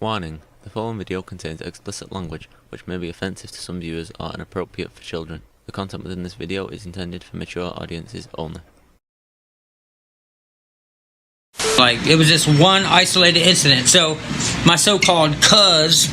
Warning: the following video contains explicit language which may be offensive to some viewers or inappropriate for children. The content within this video is intended for mature audiences only. Like, it was just one isolated incident. So, my so-called cuz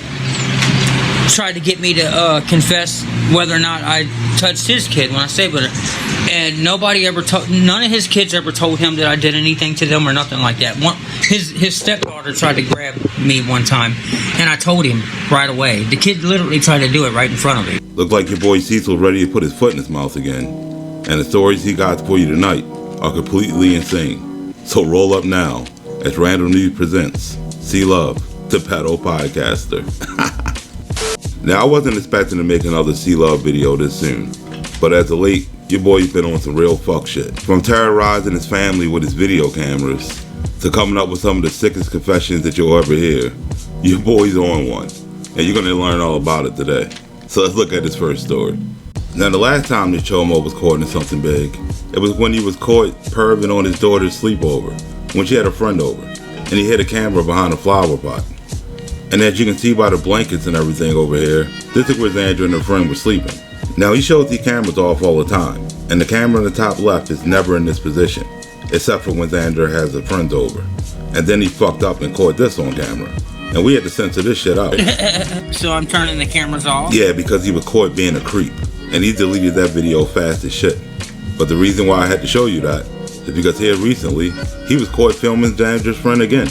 tried to get me to confess whether or not I touched his kid when I stayed with her. And nobody ever told, none of his kids ever told him that I did anything to them or nothing like that. His stepdaughter tried to grab me one time, and I told him right away. The kid literally tried to do it right in front of me. Looked like your boy Cecil's ready to put his foot in his mouth again. And the stories he got for you tonight are completely insane. So roll up now as Random News presents See Love, the Pedo podcaster. Now, I wasn't expecting to make another See Love video this soon, but as of late, your boy's been on some real fuck shit. From terrorizing his family with his video cameras, to coming up with some of the sickest confessions that you'll ever hear, your boy's on one, and you're gonna learn all about it today. So let's look at his first story. Now, the last time this chomo was caught in something big, it was when he was caught perving on his daughter's sleepover, when she had a friend over, and he hid a camera behind a flower pot. And as you can see by the blankets and everything over here, this is where Xandra and her friend were sleeping. Now, he shows these cameras off all the time, and the camera in the top left is never in this position, except for when Xandra has her friends over. And then he fucked up and caught this on camera. And we had to censor this shit out. So I'm turning the cameras off? Yeah, because he was caught being a creep, and he deleted that video fast as shit. But the reason why I had to show you that is because here recently, he was caught filming Xandra's friend again.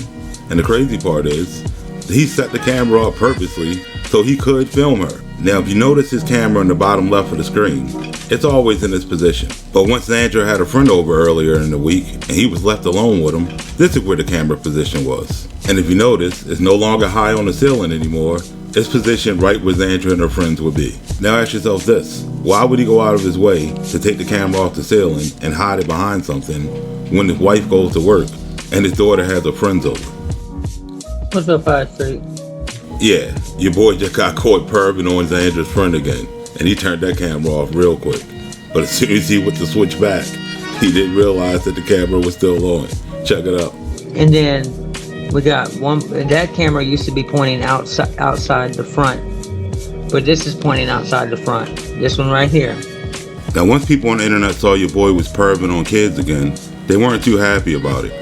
And the crazy part is, he set the camera up purposely so he could film her. Now, if you notice his camera in the bottom left of the screen, it's always in this position. But once Xandra had a friend over earlier in the week and he was left alone with him, this is where the camera position was. And if you notice, it's no longer high on the ceiling anymore. It's positioned right where Xandra and her friends would be. Now ask yourself this: why would he go out of his way to take the camera off the ceiling and hide it behind something when his wife goes to work and his daughter has her friends over? What's up, 5 Street? Yeah, your boy just got caught perving on Xandra's friend again, and he turned that camera off real quick. But as soon as he went to switch back, he didn't realize that the camera was still on. Check it out. And then we got one. That camera used to be pointing outside the front, but this is pointing outside the front. This one right here. Now, once people on the internet saw your boy was perving on kids again, they weren't too happy about it,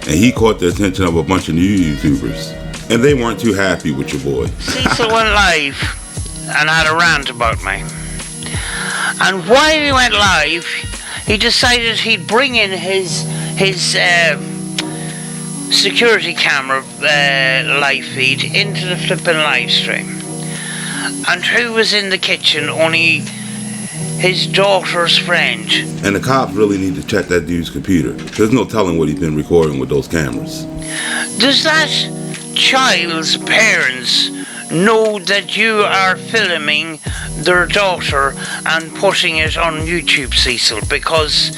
and he caught the attention of a bunch of new YouTubers. And they weren't too happy with your boy. Cecil went live and had a rant about me. And while he went live, he decided he'd bring in his security camera live feed into the flipping live stream. And who was in the kitchen? Only his daughter's friend. And the cops really need to check that dude's computer. There's no telling what he's been recording with those cameras. Does that child's parents know that you are filming their daughter and putting it on YouTube, Cecil? Because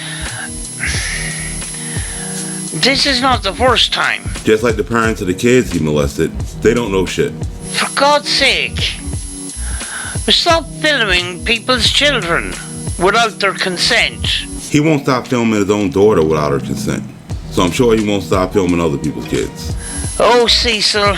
this is not the first time. Just like the parents of the kids he molested, they don't know shit. For God's sake, stop filming people's children without their consent. He won't stop filming his own daughter without her consent. So I'm sure he won't stop filming other people's kids. Oh, Cecil,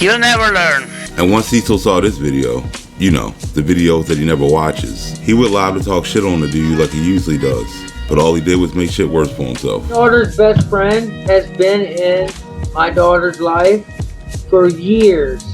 you'll never learn. And once Cecil saw this video, you know, the videos that he never watches, he would lie to talk shit on the dude like he usually does. But all he did was make shit worse for himself. My daughter's best friend has been in my daughter's life for years.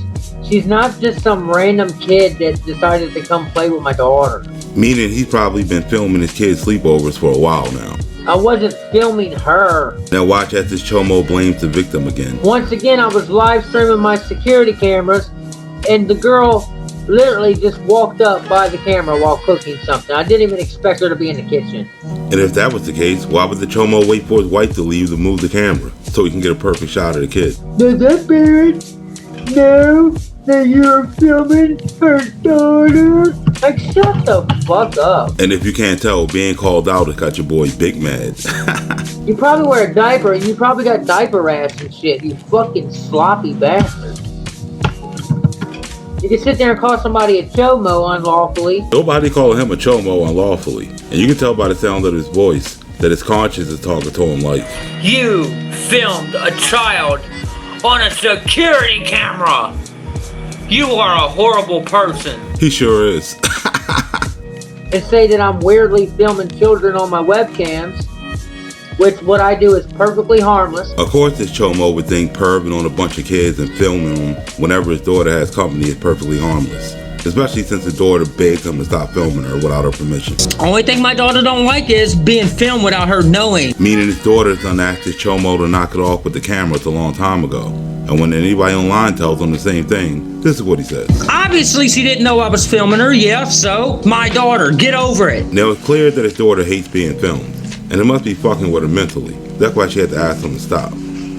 She's not just some random kid that decided to come play with my daughter. Meaning he's probably been filming his kids' sleepovers for a while now. I wasn't filming her. Now watch as this chomo blames the victim again. Once again, I was live streaming my security cameras, and the girl literally just walked up by the camera while cooking something. I didn't even expect her to be in the kitchen. And if that was the case, why would the chomo wait for his wife to leave to move the camera so he can get a perfect shot of the kid? Does that parent know that you're filming her daughter? Like, shut the fuck up. And if you can't tell, being called out has got your boy big mad. You probably wear a diaper, and you probably got diaper rash and shit, you fucking sloppy bastard. You can sit there and call somebody a chomo unlawfully. Nobody calling him a chomo unlawfully. And you can tell by the sound of his voice that his conscience is talking to him like, You filmed a child on a security camera. You are a horrible person. He sure is. And say that I'm weirdly filming children on my webcams, which what I do is perfectly harmless. Of course, this chomo would think perving on a bunch of kids and filming them whenever his daughter has company is perfectly harmless. Especially since his daughter begged him to stop filming her without her permission. Only thing my daughter don't like is being filmed without her knowing. Meaning his daughter's done asked his chomo to knock it off with the cameras a long time ago. And when anybody online tells him the same thing, this is what he says. Obviously she didn't know I was filming her, yeah, so my daughter, get over it. Now it's clear that his daughter hates being filmed, and it must be fucking with her mentally. That's why she had to ask him to stop.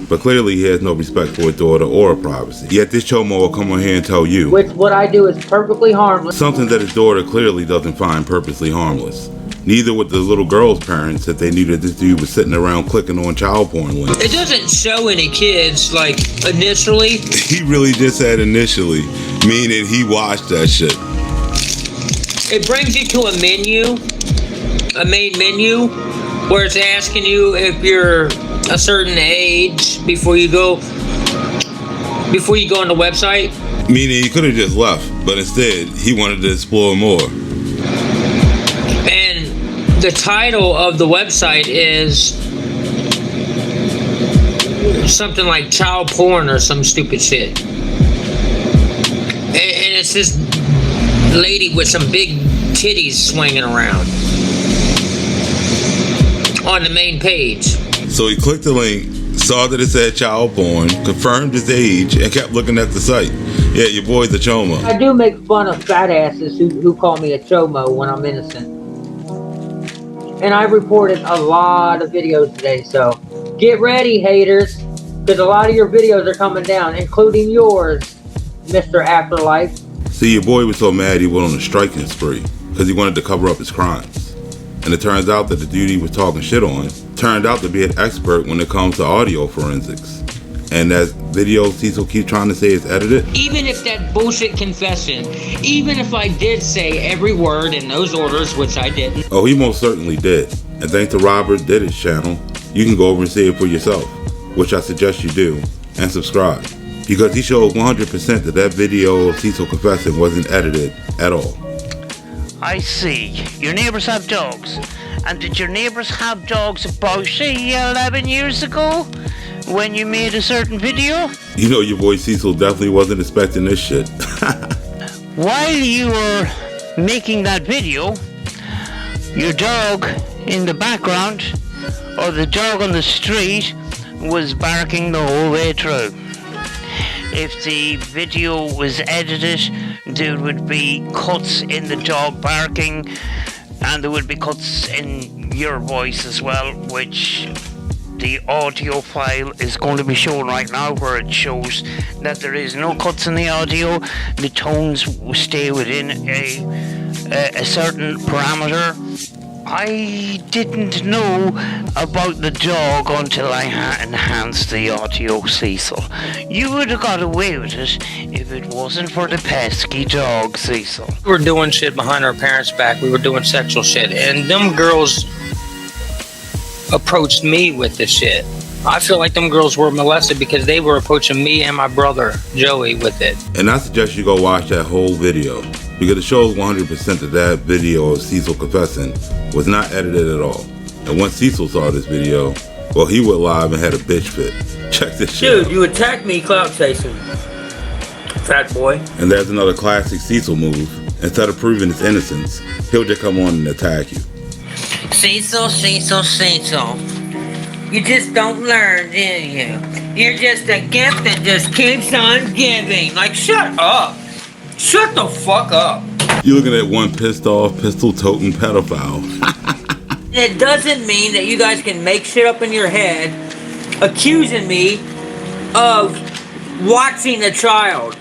But clearly he has no respect for his daughter or her privacy. Yet this chomo will come on here and tell you, which what I do is perfectly harmless. Something that his daughter clearly doesn't find purposely harmless. Neither with the little girl's parents that they knew that this dude was sitting around clicking on child porn links. It doesn't show any kids, like, initially. He really just said initially, meaning he watched that shit. It brings you to a menu, a main menu, where it's asking you if you're a certain age before you go on the website. Meaning he could have just left, but instead he wanted to explore more. And the title of the website is something like child porn or some stupid shit. And it's this lady with some big titties swinging around on the main page. So he clicked the link, saw that it said child porn, confirmed his age, and kept looking at the site. Yeah, your boy's a chomo. I do make fun of fat asses who call me a chomo when I'm innocent. And I reported a lot of videos today, so get ready, haters, because a lot of your videos are coming down, including yours, Mr. Afterlife. See, your boy was so mad he went on a striking spree because he wanted to cover up his crimes. And it turns out that the dude he was talking shit on turned out to be an expert when it comes to audio forensics. And that video Cecil keeps trying to say is edited. Even if that bullshit confession, even if I did say every word in those orders, which I didn't. Oh, he most certainly did. And thanks to Robert Did It's channel, you can go over and see it for yourself, which I suggest you do, and subscribe. Because he shows 100% that video of Cecil confessing wasn't edited at all. I see. Your neighbours have dogs. And did your neighbours have dogs about, say, 11 years ago? When you made a certain video? You know your boy Cecil definitely wasn't expecting this shit. While you were making that video, your dog in the background, or the dog on the street, was barking the whole way through. If the video was edited, there would be cuts in the dog barking, and there would be cuts in your voice as well, which the audio file is going to be shown right now, where it shows that there is no cuts in the audio. The tones will stay within a certain parameter. I didn't know about the dog until I enhanced the audio, Cecil. You would have got away with it if it wasn't for the pesky dog, Cecil. We were doing shit behind our parents' back. We were doing sexual shit. And them girls approached me with this shit. I feel like them girls were molested because they were approaching me and my brother, Joey, with it. And I suggest you go watch that whole video, because it shows 100% that video of Cecil confessing was not edited at all. And once Cecil saw this video, well, he went live and had a bitch fit. Check this shit out. Dude, you attacked me, Clout chasing. Fat boy. And there's another classic Cecil move. Instead of proving his innocence, he'll just come on and attack you. Cecil. You just don't learn, do you? You're just a gift that just keeps on giving. Like, shut up. Shut the fuck up. You're looking at one pissed off, pistol-toting pedophile. It doesn't mean that you guys can make shit up in your head accusing me of watching a child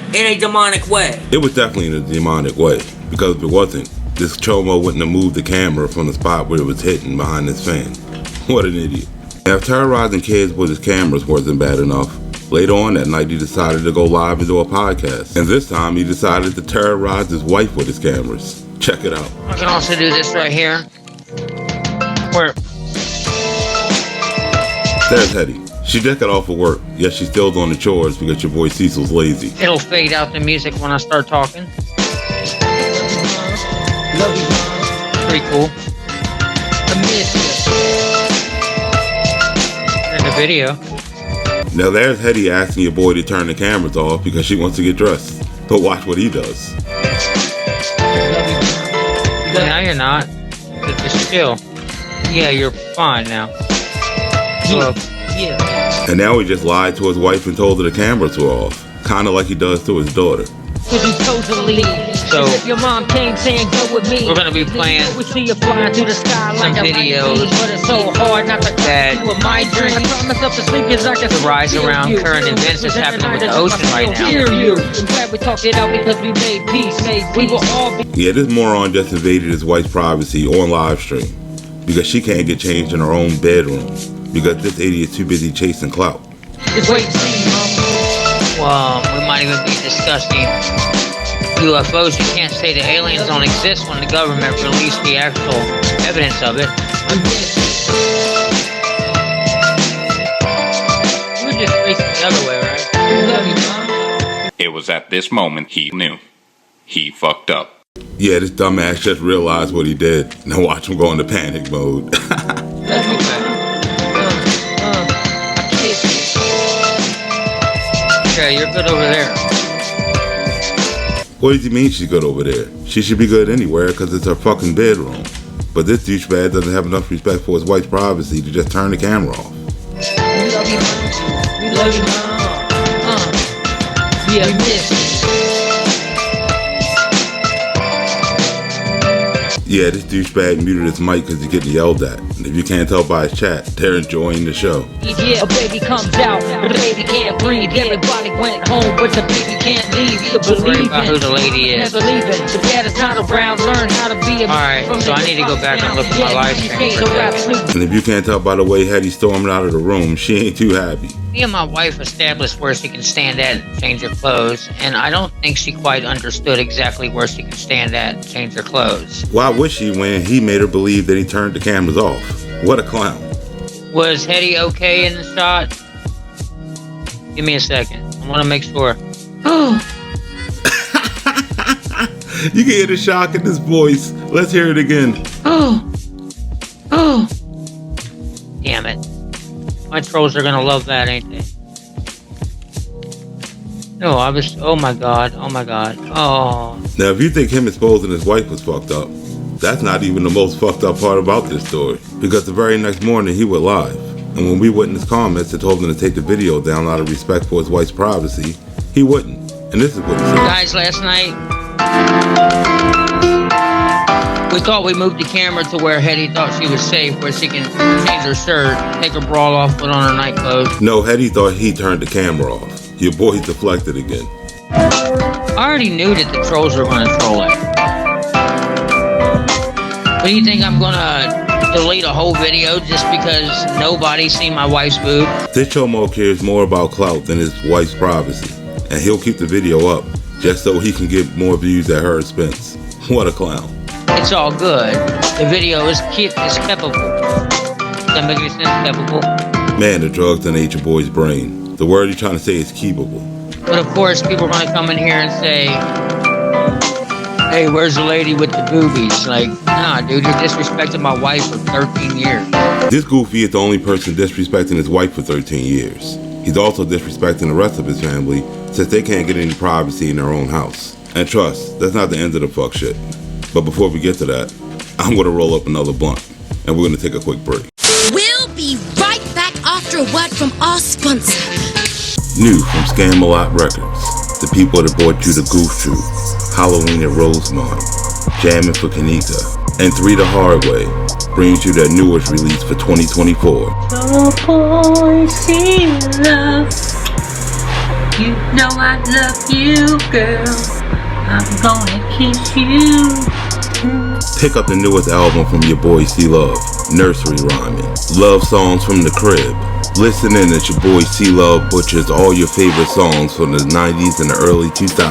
in a demonic way. It was definitely in a demonic way, because if it wasn't, this chomo wouldn't have moved the camera from the spot where it was hitting behind his fan. What an idiot. Now, if terrorizing kids with his cameras wasn't bad enough, later on that night he decided to go live and do a podcast. And this time he decided to terrorize his wife with his cameras. Check it out. I can also do this right here. Where? There's Hetty. She just got off of work, yet she's still doing the chores because your boy Cecil's lazy. It'll fade out the music when I start talking. Pretty cool. I miss you. In the video. Now there's Hetty asking your boy to turn the cameras off because she wants to get dressed. But watch what he does. Now you're not. Just chill. Yeah, you're fine now. Yeah. And now he just lied to his wife and told her the cameras were off. Kinda like he does to his daughter. So, your mom came saying go with me. We're gonna be playing some videos that the rise around current events that's happening with the ocean right now. Yeah, this moron just invaded his wife's privacy on live stream because she can't get changed in her own bedroom because this idiot's too busy chasing clout. Well, we might even be discussing UFOs. You can't say the aliens don't exist when the government released the actual evidence of it. We're just facing the other way, right? It was at this moment he knew. He fucked up. Yeah, this dumbass just realized what he did. Now watch him go into panic mode. Okay, you're good over there. What does he mean she's good over there? She should be good anywhere because it's her fucking bedroom. But this douchebag doesn't have enough respect for his wife's privacy to just turn the camera off. We love you, Mom. We love you, Mom. Yeah, miss. Yeah, this douchebag muted his mic because he's getting yelled at. And if you can't tell by his chat, they're enjoying the show. Yeah, a baby comes out, the baby can't breathe. Everybody went home, but the baby can't leave. You believe about who the lady is. Never leaving. The dad is not around. Learn how to be a. Alright, so I need to go back and look at my live stream. And if you can't tell by the way Hetty stormed out of the room, she ain't too happy. Me and my wife established where she can stand at and change her clothes, and I don't think she quite understood exactly where she can stand at and change her clothes. Why would she when he made her believe that he turned the cameras off? What a clown. Was Hetty okay in the shot? Give me a second. I want to make sure. Oh. You can hear the shock in his voice. Let's hear it again. Oh. Oh. Damn it. My trolls are gonna love that, ain't they? No, I was. Oh my god. Oh my god. Oh. Now, if you think him exposing his wife was fucked up, that's not even the most fucked up part about this story. Because the very next morning, he went live. And when we witnessed comments that told him to take the video down out of respect for his wife's privacy, he wouldn't. And this is what he said. Guys, last night, we thought we moved the camera to where Hetty thought she was safe, where she can change her shirt, take her bra off, put on her night clothes. No, Hetty thought he turned the camera off. Your boy deflected again. I already knew that the trolls were going to troll it. What do you think, I'm going to delete a whole video just because nobody seen my wife's boob? This chomo cares more about clout than his wife's privacy. And he'll keep the video up just so he can get more views at her expense. What a clown. It's all good. The video is keepable. Does that make any sense? Keepable? Man, the drugs done ate your boy's brain. The word you're trying to say is keepable. But of course, people are going to come in here and say, hey, where's the lady with the boobies? Like, nah, dude, you're disrespecting my wife for 13 years. This goofy is the only person disrespecting his wife for 13 years. He's also disrespecting the rest of his family since they can't get any privacy in their own house. And trust, that's not the end of the fuck shit. But before we get to that, I'm going to roll up another blunt, and we're going to take a quick break. We'll be right back after a word from our sponsor. New from Scam-A-Lot Records, the people that brought you the Goof Troop, Halloween at Rosemont, Jamming for Kanika, and 3 the Hard Way, brings you their newest release for 2024. Oh boy, see love. You know I love you, girl. I'm gonna kiss you. Pick up the newest album from your boy C-Love, Nursery Rhyming, Love Songs from the Crib. Listen in as your boy C-Love butchers all your favorite songs from the 90s and the early 2000s.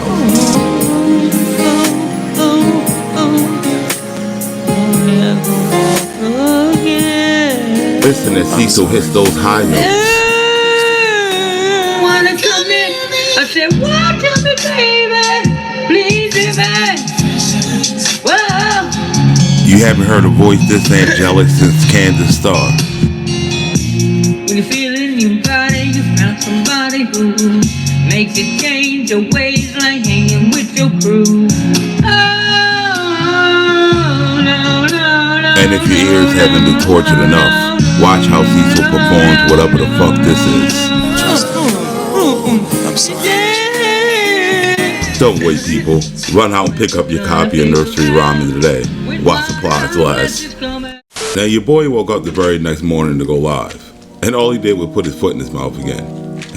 Listen as Cecil hits those high notes. said, "What? Tell me, baby, please, baby." Whoa. You haven't heard a voice this angelic since Kansas Star. When you feel it in your body, you found somebody who makes you change your ways, like hanging with your crew. Oh, no, no, no. And if your ears haven't been tortured enough, watch how Cecil performs whatever the fuck this is. Don't wait, people. Run out and pick up your copy of Nursery Rhymes today, while supplies last. Now, your boy woke up the very next morning to go live, and all he did was put his foot in his mouth again.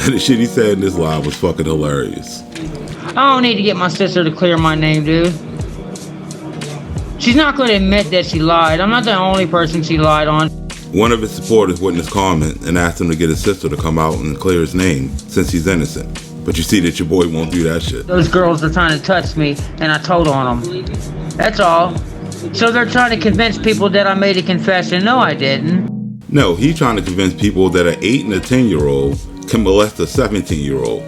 And the shit he said in this live was fucking hilarious. I don't need to get my sister to clear my name, dude. She's not going to admit that she lied. I'm not the only person she lied on. One of his supporters witnessed comment and asked him to get his sister to come out and clear his name since he's innocent. But you see that your boy won't do that shit. Those girls are trying to touch me, and I told on them. That's all. So they're trying to convince people that I made a confession. No, I didn't. No, he's trying to convince people that an 8 and a 10-year-old can molest a 17-year-old.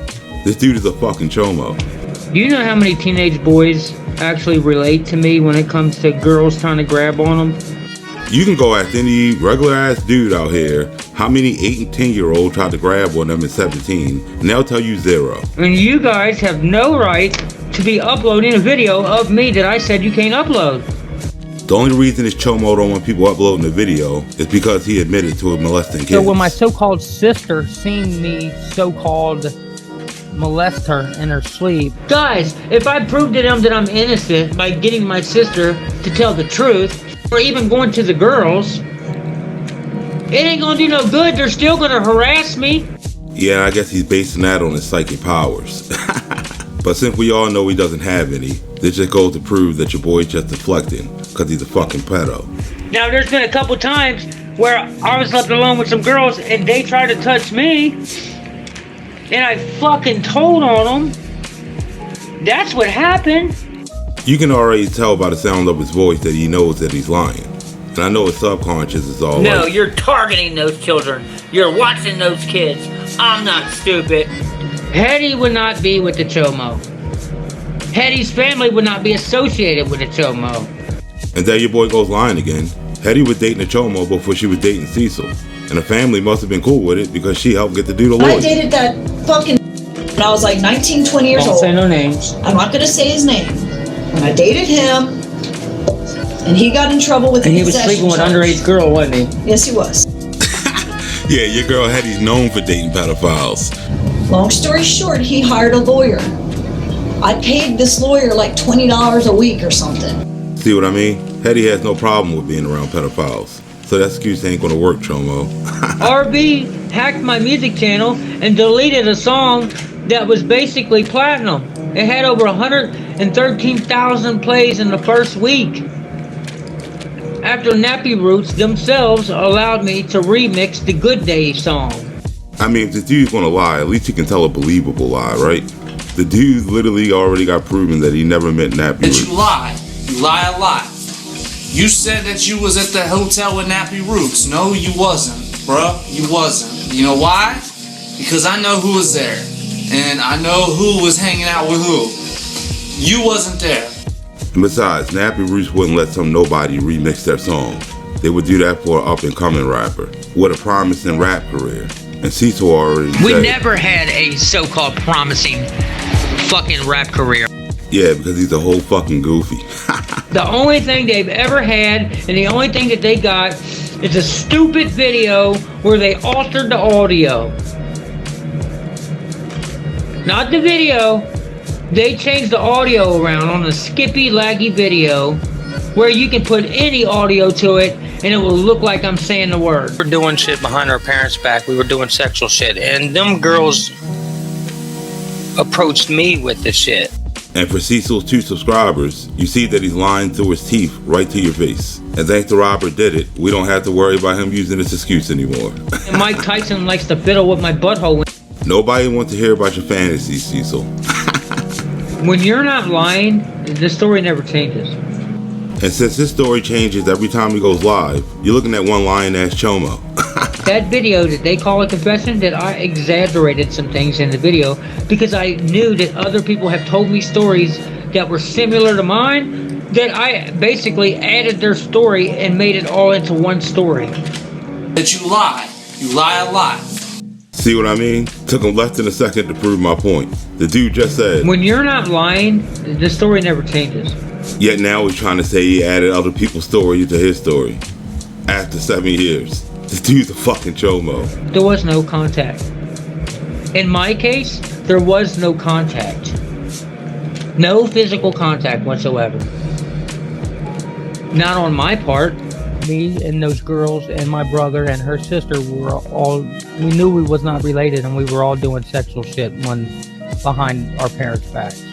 This dude is a fucking chomo. Do you know how many teenage boys actually relate to me when it comes to girls trying to grab on them? You can go ask any regular ass dude out here how many 8 and 10-year-olds tried to grab on them at 17, and they'll tell you 0. And you guys have no right to be uploading a video of me that I said you can't upload. The only reason this chomo don't want people uploading the video is because he admitted to molesting kids. So when my so-called sister seen me so-called molest her in her sleep. Guys, if I prove to them that I'm innocent by getting my sister to tell the truth, or even going to the girls, it ain't gonna do no good. They're still gonna harass me. Yeah, I guess he's basing that on his psychic powers. But since we all know he doesn't have any, this just goes to prove that your boy's just deflecting, because he's a fucking pedo. Now, there's been a couple times where I was left alone with some girls and they tried to touch me, and I fucking told on them. That's what happened. You can already tell by the sound of his voice that he knows that he's lying. And I know his subconscious is all No, like, you're targeting those children. You're watching those kids. I'm not stupid. Hetty would not be with the chomo. Hetty's family would not be associated with the chomo. And there your boy goes lying again. Hetty was dating a chomo before she was dating Cecil. And the family must have been cool with it because she helped get the dude a lawyer. I dated that fucking when I was like 19, 20 years old. Don't say no names. I'm not going to say his name. When I dated him, and he got in trouble with the And he was sleeping with an underage girl, wasn't he? Yes, he was. Yeah, your girl Hetty's known for dating pedophiles. Long story short, he hired a lawyer. I paid this lawyer like $20 a week or something. See what I mean? Hetty has no problem with being around pedophiles. So that excuse ain't gonna work, chomo. RB hacked my music channel and deleted a song that was basically platinum. It had over 113,000 plays in the first week. After Nappy Roots themselves allowed me to remix the Good Day song. I mean, if the dude's gonna lie, at least you can tell a believable lie, right? The dude literally already got proven that he never met Nappy Roots. That you lie. You lie a lot. You said that you was at the hotel with Nappy Roots. No, you wasn't, bruh. You wasn't. You know why? Because I know who was there. And I know who was hanging out with who. You wasn't there. And besides, Nappy Roots wouldn't let some nobody remix their song. They would do that for an up-and-coming rapper with a promising rap career. And Cecil already We said, never had a so-called promising fucking rap career. yeah, because he's a whole fucking goofy. The only thing they've ever had, and the only thing that they got, is a stupid video where they altered the audio. Not the video. They changed the audio around on a skippy, laggy video where you can put any audio to it and it will look like I'm saying the word. We're doing shit behind our parents' back. We were doing sexual shit. And them girls approached me with this shit. And for Cecil's 2 subscribers, you see that he's lying through his teeth right to your face. And thanks to Robert did it, we don't have to worry about him using this excuse anymore. And Mike Tyson likes to fiddle with my butthole. Nobody wants to hear about your fantasies, Cecil. When you're not lying, the story never changes. And since this story changes every time he goes live, you're looking at one lying ass chomo. that video that they call a confession, that I exaggerated some things in the video because I knew that other people have told me stories that were similar to mine, that I basically added their story and made it all into one story. That you lie a lot. See what I mean? Took him less than a second to prove my point. The dude just said, when you're not lying, the story never changes. Yet now he's trying to say he added other people's story to his story. After 7 years. This dude's a fucking chomo. There was no contact. In my case, there was no contact. No physical contact whatsoever. Not on my part. Me and those girls and my brother and her sister were all, we knew we was not related, and we were all doing sexual shit one behind our parents' backs.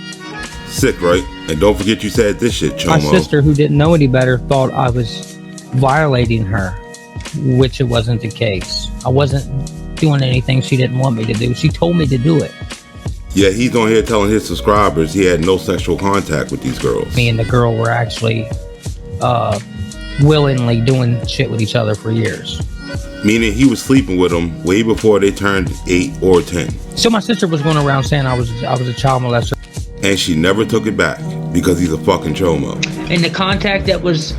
Sick, right? And don't forget you said this shit, chomo. My sister, who didn't know any better, thought I was violating her, which it wasn't the case. I wasn't doing anything she didn't want me to do. She told me to do it. Yeah, he's on here telling his subscribers he had no sexual contact with these girls. Me and the girl were actually willingly doing shit with each other for years. Meaning he was sleeping with them way before they turned 8 or 10. So my sister was going around saying I was a child molester. And she never took it back because he's a fucking chomo. And the contact that was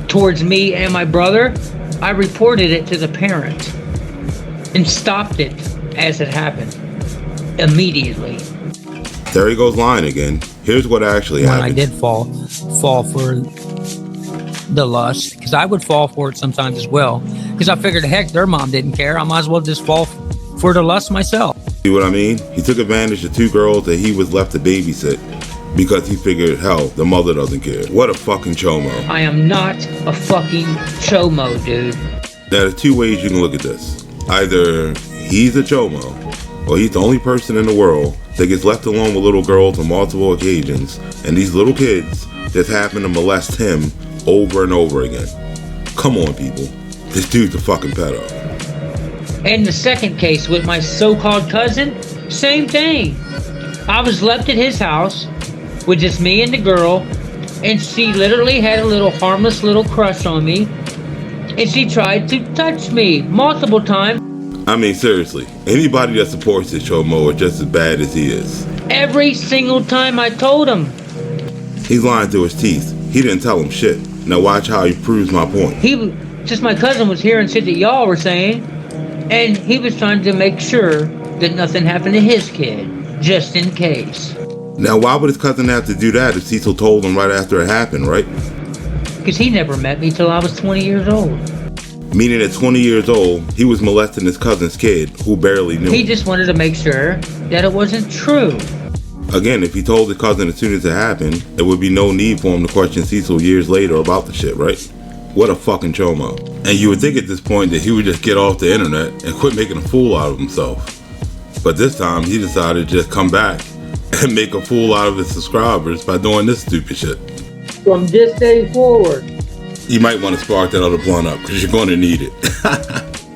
towards me and my brother, I reported it to the parent and stopped it as it happened immediately. There he goes lying again. Here's what actually happened. When I did fall for the lust, because I would fall for it sometimes as well, because I figured, heck, their mom didn't care, I might as well just fall for the lust myself. See what I mean? He took advantage of 2 girls that he was left to babysit because he figured, hell, the mother doesn't care. What a fucking chomo. I am not a fucking chomo, dude. Now, there's 2 ways you can look at this. Either he's a chomo, or he's the only person in the world that gets left alone with little girls on multiple occasions, and these little kids just happen to molest him over and over again. Come on, people. This dude's a fucking pedo. And the second case with my so-called cousin, same thing. I was left at his house with just me and the girl, and she literally had a little harmless little crush on me, and she tried to touch me multiple times. I mean, seriously, anybody that supports this chomo is just as bad as he is. Every single time I told him. He's lying through his teeth. He didn't tell him shit. Now watch how he proves my point. Just my cousin was hearing shit that y'all were saying, and he was trying to make sure that nothing happened to his kid, just in case. Now why would his cousin have to do that if Cecil told him right after it happened, right? Because he never met me till I was 20 years old. Meaning at 20 years old, he was molesting his cousin's kid, who barely knew him. He just wanted to make sure that it wasn't true. Again, if he told his cousin as soon as it happened, there would be no need for him to question Cecil years later about the shit, right? What a fucking chomo. And you would think at this point that he would just get off the internet and quit making a fool out of himself. But this time, he decided to just come back and make a fool out of his subscribers by doing this stupid shit. From this day forward, you might want to spark that other blunt up because you're going to need it.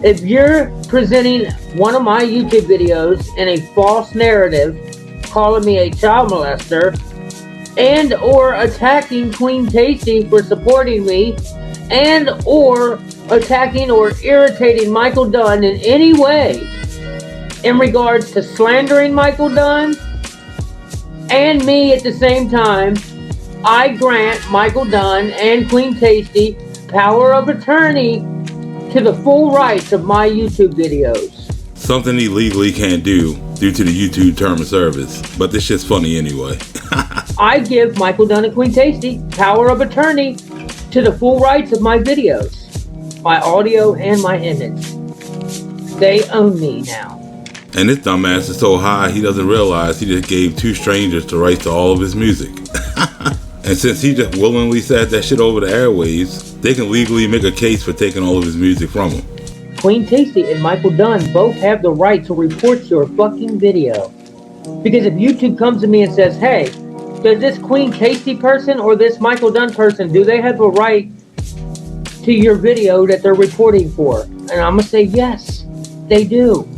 If you're presenting one of my YouTube videos in a false narrative, calling me a child molester, and or attacking Queen Tasty for supporting me, and or attacking or irritating Michael Dunn in any way in regards to slandering Michael Dunn and me at the same time, I grant Michael Dunn and Queen Tasty power of attorney to the full rights of my YouTube videos. Something he legally can't do due to the YouTube term of service, but this shit's funny anyway. I give Michael Dunn and Queen Tasty power of attorney to the full rights of my videos, my audio and my image. They own me now. And this dumbass is so high he doesn't realize he just gave 2 strangers the rights to all of his music. And since he just willingly said that shit over the airwaves, they can legally make a case for taking all of his music from him. Queen Tasty and Michael Dunn both have the right to report your fucking video. Because if YouTube comes to me and says, hey, does this Queen Tasty person or this Michael Dunn person, do they have a right to your video that they're reporting for? And I'm going to say, yes, they do.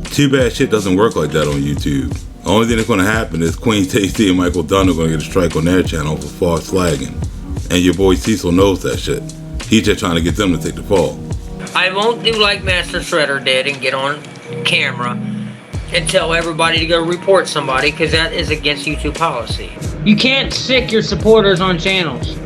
Too bad shit doesn't work like that on YouTube. The only thing that's going to happen is Queen Tasty and Michael Dunn are going to get a strike on their channel for false flagging. And your boy Cecil knows that shit. He's just trying to get them to take the fall. I won't do like Master Shredder did and get on camera and tell everybody to go report somebody, because that is against YouTube policy. You can't sick your supporters on channels.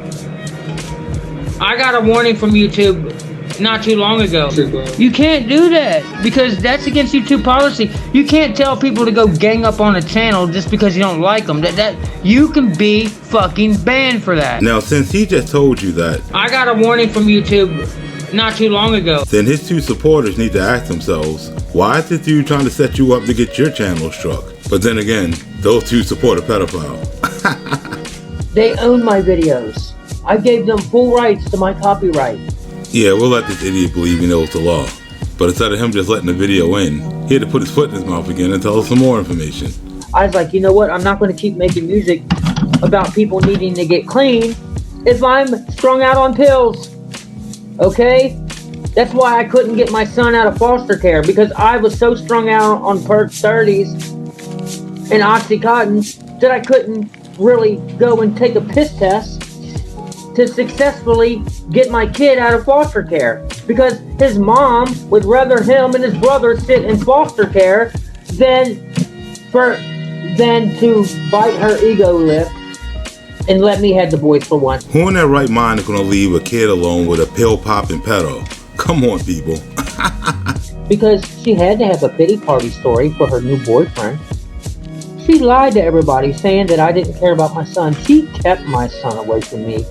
I got a warning from YouTube not too long ago. You can't do that because that's against YouTube policy. You can't tell people to go gang up on a channel just because you don't like them. That you can be fucking banned for that. Now, since he just told you that, I got a warning from YouTube not too long ago. Then his two supporters need to ask themselves, why is this dude trying to set you up to get your channel struck? But then again, those two support a pedophile. They own my videos. I gave them full rights to my copyright. Yeah, we'll let this idiot believe he knows the law. But instead of him just letting the video in, he had to put his foot in his mouth again and tell us some more information. I was like, you know what? I'm not going to keep making music about people needing to get clean if I'm strung out on pills. Okay? That's why I couldn't get my son out of foster care, because I was so strung out on Perk 30s and Oxycontin that I couldn't really go and take a piss test to successfully get my kid out of foster care, because his mom would rather him and his brother sit in foster care than to bite her ego lip and let me have the boys for once. Who in their right mind is going to leave a kid alone with a pill-popping pedo? Come on, people. Because she had to have a pity party story for her new boyfriend. She lied to everybody saying that I didn't care about my son. She kept my son away from me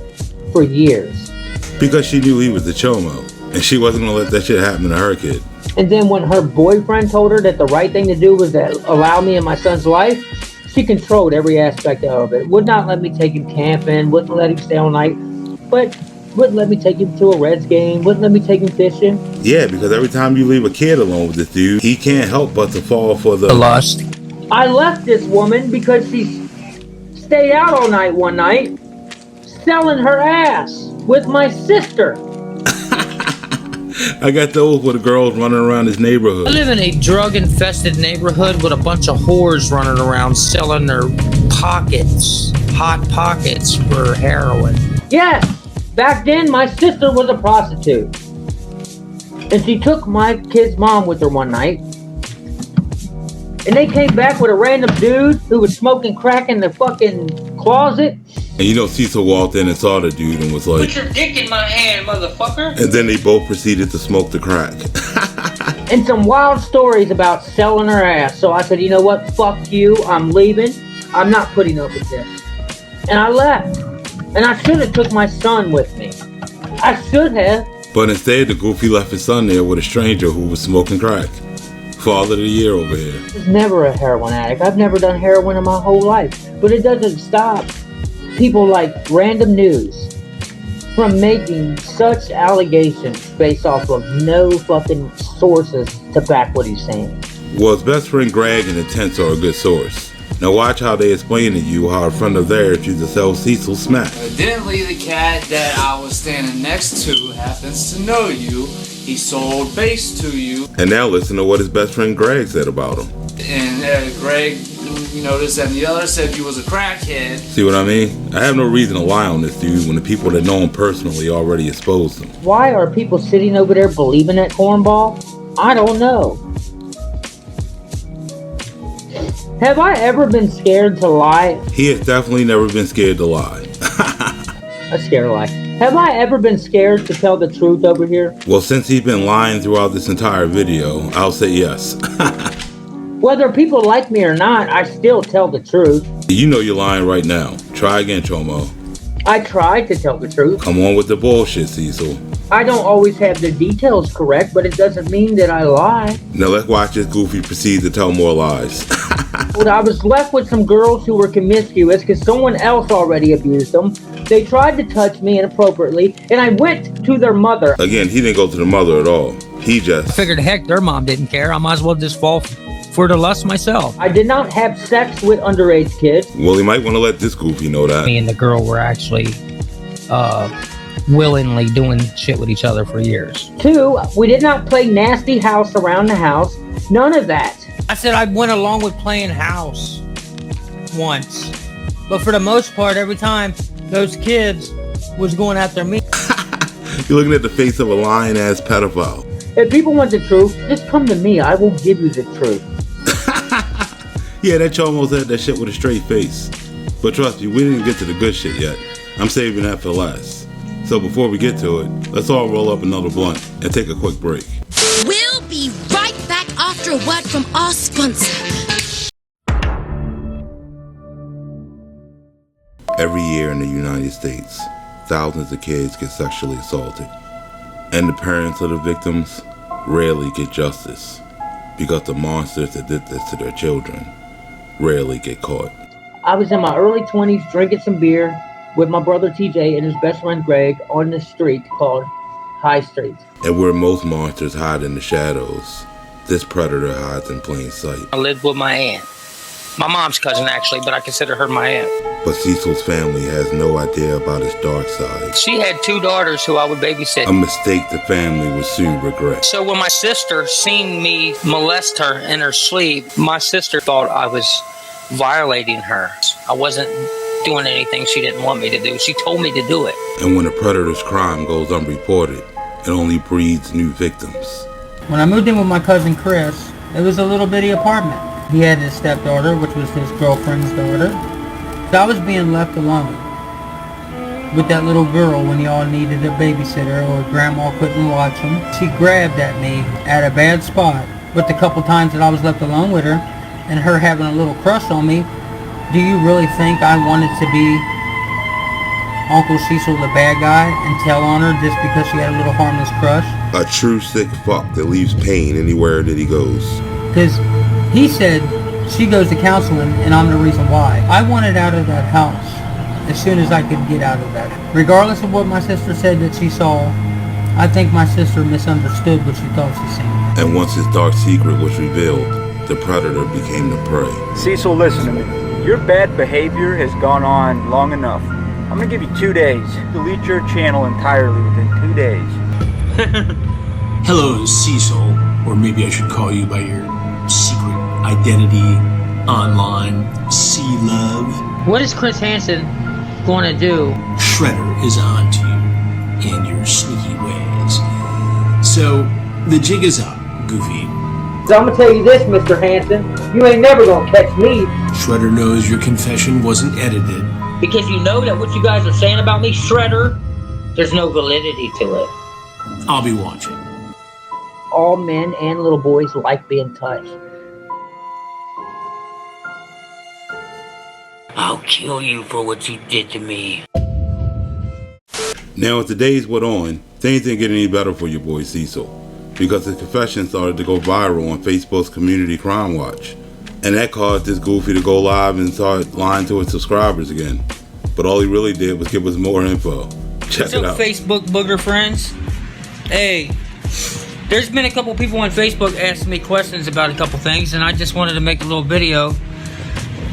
for years. Because she knew he was the chomo, and she wasn't going to let that shit happen to her kid. And then when her boyfriend told her that the right thing to do was to allow me in my son's life, she controlled every aspect of it. Would not let me take him camping, wouldn't let him stay all night, but wouldn't let me take him to a Reds game, wouldn't let me take him fishing. Yeah, because every time you leave a kid alone with this dude, he can't help but to fall for the lust. I left this woman because she stayed out all night one night selling her ass with my sister. I got those with the girls running around this neighborhood. I live in a drug-infested neighborhood with a bunch of whores running around selling their pockets, hot pockets for heroin. Yes, back then my sister was a prostitute. And she took my kid's mom with her one night. And they came back with a random dude who was smoking crack in the fucking closet. And you know, Cecil walked in and saw the dude and was like, Put your dick in my hand, motherfucker. and then they both proceeded to smoke the crack. And some wild stories about selling her ass. So I said, you know what? Fuck you. I'm leaving. I'm not putting up with this. And I left. And I should have took my son with me. I should have. But instead, the goofy left his son there with a stranger who was smoking crack. Father of the year over here. I was never a heroin addict. I've never done heroin in my whole life. But it doesn't stop people like Random News from making such allegations based off of no fucking sources to back what he's saying. Well, his best friend Greg and the Tents are a good source. Now watch how they explain to you how a friend of theirs used to sell Cecil smack. Evidently, the cat that I was standing next to happens to know you. He sold base to you. And now listen to what his best friend Greg said about him. And Greg, you know, this and the other said you was a crackhead. See what I mean? I have no reason to lie on this dude when the people that know him personally already exposed him. Why are people sitting over there believing that cornball? I don't know. Have I ever been scared to lie? He has definitely never been scared to lie. A scare lie. Have I ever been scared to tell the truth over here? Well, since he's been lying throughout this entire video, I'll say yes. Whether people like me or not, I still tell the truth. You know you're lying right now. Try again, Chomo. I try to tell the truth. Come on with the bullshit, Cecil. I don't always have the details correct, but it doesn't mean that I lie. Now let's watch this goofy proceed to tell more lies. Well, I was left with some girls who were promiscuous because someone else already abused them. They tried to touch me inappropriately, and I went to their mother. Again, he didn't go to the mother at all. He just... I figured, heck, their mom didn't care. I might as well just fall for the lust myself. I did not have sex with underage kids. Well, he might want to let this goofy know that. Me and the girl were actually willingly doing shit with each other for years. 2, we did not play nasty house around the house. None of that. I said I went along with playing house once. But for the most part, every time those kids was going after me. You're looking at the face of a lying-ass pedophile. If people want the truth, just come to me. I will give you the truth. Yeah, that Chomo said that shit with a straight face. But trust me, we didn't get to the good shit yet. I'm saving that for last. So before we get to it, let's all roll up another blunt and take a quick break. We'll be right back after a word from our sponsor. Every year in the United States, thousands of kids get sexually assaulted. And the parents of the victims rarely get justice because the monsters that did this to their children rarely get caught. I was in my early 20s drinking some beer with my brother TJ and his best friend Greg on this street called High Street. And where most monsters hide in the shadows, this predator hides in plain sight. I lived with my aunt. My mom's cousin, actually, but I consider her my aunt. But Cecil's family has no idea about his dark side. She had 2 daughters who I would babysit. A mistake the family would soon regret. So when my sister seen me molest her in her sleep, my sister thought I was violating her. I wasn't doing anything she didn't want me to do. She told me to do it. And when a predator's crime goes unreported, it only breeds new victims. When I moved in with my cousin Chris, it was a little bitty apartment. He had his stepdaughter, which was his girlfriend's daughter. So I was being left alone with that little girl when y'all needed a babysitter or grandma couldn't watch him. She grabbed at me at a bad spot. With the couple times that I was left alone with her and her having a little crush on me, do you really think I wanted to be Uncle Cecil the bad guy and tell on her just because she had a little harmless crush? A true sick fuck that leaves pain anywhere that he goes. Because he said she goes to counseling and I'm the reason why. I wanted out of that house as soon as I could get out of that. Regardless of what my sister said that she saw, I think my sister misunderstood what she thought she seen. And once his dark secret was revealed, the predator became the prey. Cecil, listen to me. Your bad behavior has gone on long enough. I'm gonna give you 2 days. Delete your channel entirely within 2 days. Hello, Cecil, or maybe I should call you by your secret identity online, C-Love. What is Chris Hansen going to do? Shredder is on to you and your sneaky ways. So, the jig is up, Goofy. So I'm gonna tell you this, Mr. Hansen. You ain't never gonna catch me. Shredder knows your confession wasn't edited. Because you know that what you guys are saying about me, Shredder, there's no validity to it. I'll be watching. All men and little boys like being touched. I'll kill you for what you did to me. Now, as the days went on, things didn't get any better for your boy Cecil, because his confession started to go viral on Facebook's Community Crime Watch. And that caused this goofy to go live and start lying to his subscribers again. But all he really did was give us more info. Check it out. Facebook booger friends? Hey, there's been a couple people on Facebook asking me questions about a couple things, and I just wanted to make a little video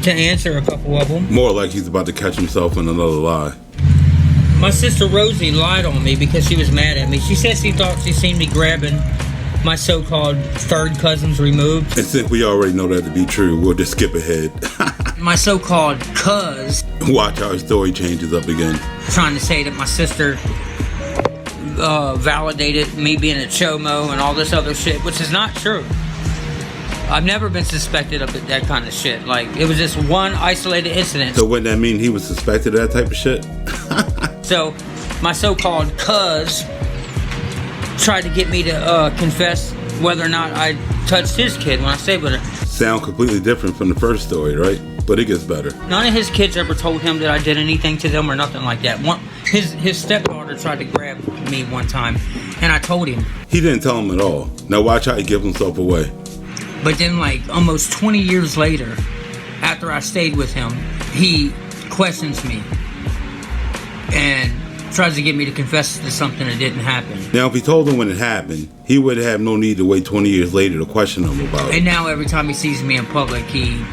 to answer a couple of them. More like he's about to catch himself in another lie. My sister Rosie lied on me because she was mad at me. She said she thought she seen me grabbing my so-called third cousin's removed. And since we already know that to be true, we'll just skip ahead. My so-called cuz. Watch how his story changes up again. Trying to say that my sister validated me being a chomo and all this other shit, which is not true. I've never been suspected of that kind of shit. Like, it was just one isolated incident. So wouldn't that mean he was suspected of that type of shit? So, my so-called cuz tried to get me to confess whether or not I touched his kid when I stayed with her. Sound completely different from the first story, right? But it gets better. None of his kids ever told him that I did anything to them or nothing like that. His stepdaughter tried to grab me one time, and I told him. He didn't tell him at all. Now watch how he gives himself away. But then, like, almost 20 years later, after I stayed with him, he questions me and tries to get me to confess to something that didn't happen. Now, if he told him when it happened, he would have no need to wait 20 years later to question him about it. And now every time he sees me in public, he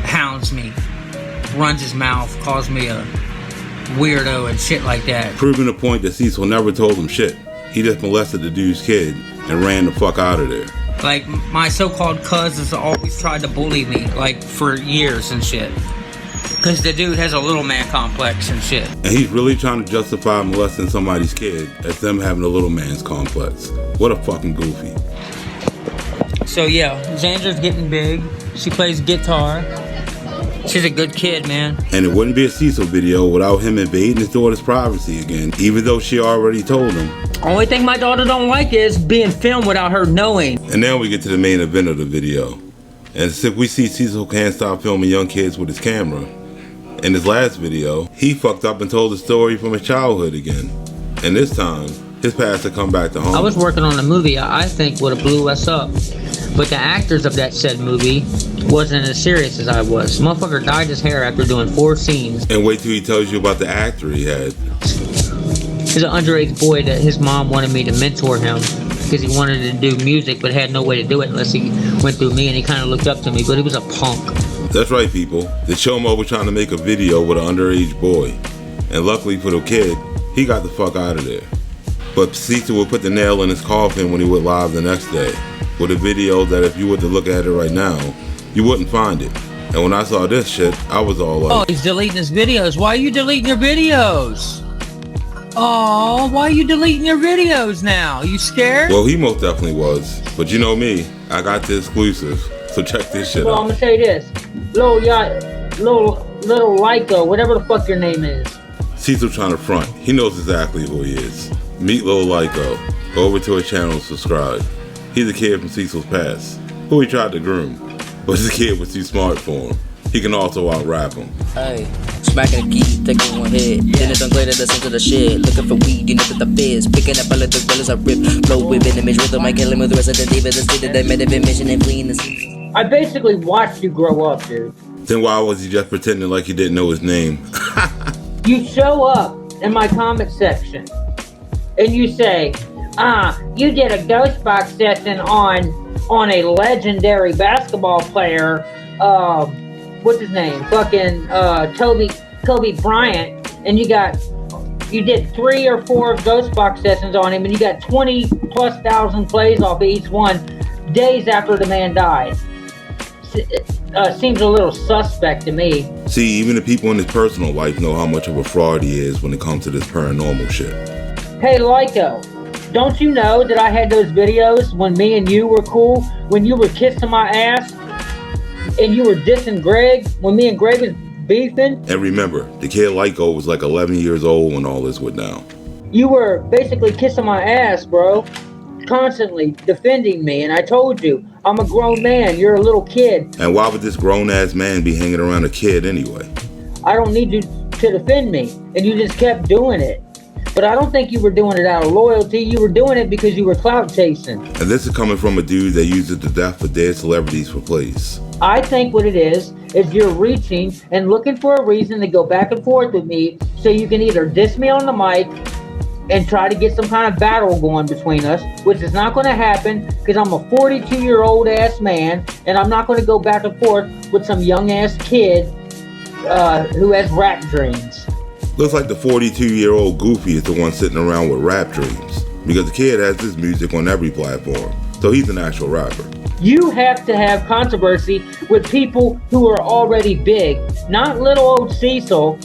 hounds me, runs his mouth, calls me a weirdo and shit like that. Proving the point that Cecil never told him shit. He just molested the dude's kid and ran the fuck out of there. Like, my so-called cousins always tried to bully me, like, for years and shit. Because Because the dude has a little man complex and shit. And he's really trying to justify molesting somebody's kid as them having a little man's complex. What a fucking goofy. So yeah, Xander's getting big. She plays guitar. She's a good kid, man. And it wouldn't be a Cecil video without him invading his daughter's privacy again, even though she already told him. Only thing my daughter don't like is being filmed without her knowing. And now we get to the main event of the video. And since we see Cecil can't stop filming young kids with his camera, in his last video, he fucked up and told the story from his childhood again. And this time, his past had come back to home. I was working on a movie I think would have blew us up. But the actors of that said movie wasn't as serious as I was. Motherfucker dyed his hair after doing 4 scenes. And wait till he tells you about the actor he had. He's an underage boy that his mom wanted me to mentor him because he wanted to do music but had no way to do it unless he went through me, and he kind of looked up to me, but he was a punk. That's right, people. The Chomo was trying to make a video with an underage boy. And luckily for the kid, he got the fuck out of there. But Cecil would put the nail in his coffin when he went live the next day, with a video that if you were to look at it right now, you wouldn't find it. And when I saw this shit, I was all like... Oh, he's deleting his videos. Why are you deleting your videos? Oh, why are you deleting your videos now? You scared? Well, he most definitely was. But you know me, I got the exclusive. So check this shit Well, out. I'm gonna say this. Little Lyco, whatever the fuck your name is. Cecil trying to front. He knows exactly who he is. Meet Lil Lyco. Go over to his channel and subscribe. He's a kid from Cecil's past, who he tried to groom. But the kid was too smart for him. He can also out-rap him. Hey, smacking a key, taking one head. Then it's ungraded, listen to the shit. Looking for weed, you know that the fizz. Picking up all of the brothers I rip. Flow with venomous rhythm, I kill him with the rest of the diva. The state that they made a mission and fleeing the scene. I basically watched you grow up, dude. Then why was he just pretending like he didn't know his name? You show up in my comment section and you say, you did a ghost box session on a legendary basketball player, what's his name? Fucking Kobe Bryant, and you did 3 or 4 ghost box sessions on him, and you got 20,000+ plays off of each one days after the man died. Seems a little suspect to me. See, even the people in his personal life know how much of a fraud he is when it comes to this paranormal shit. Hey, Lyco, don't you know that I had those videos when me and you were cool? When you were kissing my ass and you were dissing Greg? When me and Greg was beefing? And remember, the kid Lyco was like 11 years old when all this went down. You were basically kissing my ass, bro. Constantly defending me, and I told you, I'm a grown man, you're a little kid. And why would this grown-ass man be hanging around a kid anyway? I don't need you to defend me, and you just kept doing it. But I don't think you were doing it out of loyalty, you were doing it because you were clout chasing. And this is coming from a dude that uses the death of dead celebrities for plays. I think what it is you're reaching and looking for a reason to go back and forth with me so you can either diss me on the mic and try to get some kind of battle going between us, which is not going to happen because I'm a 42-year-old ass man, and I'm not going to go back and forth with some young ass kid who has rap dreams. Looks like the 42-year-old goofy is the one sitting around with rap dreams, because the kid has his music on every platform, so he's an actual rapper. You have to have controversy with people who are already big, not little old Cecil,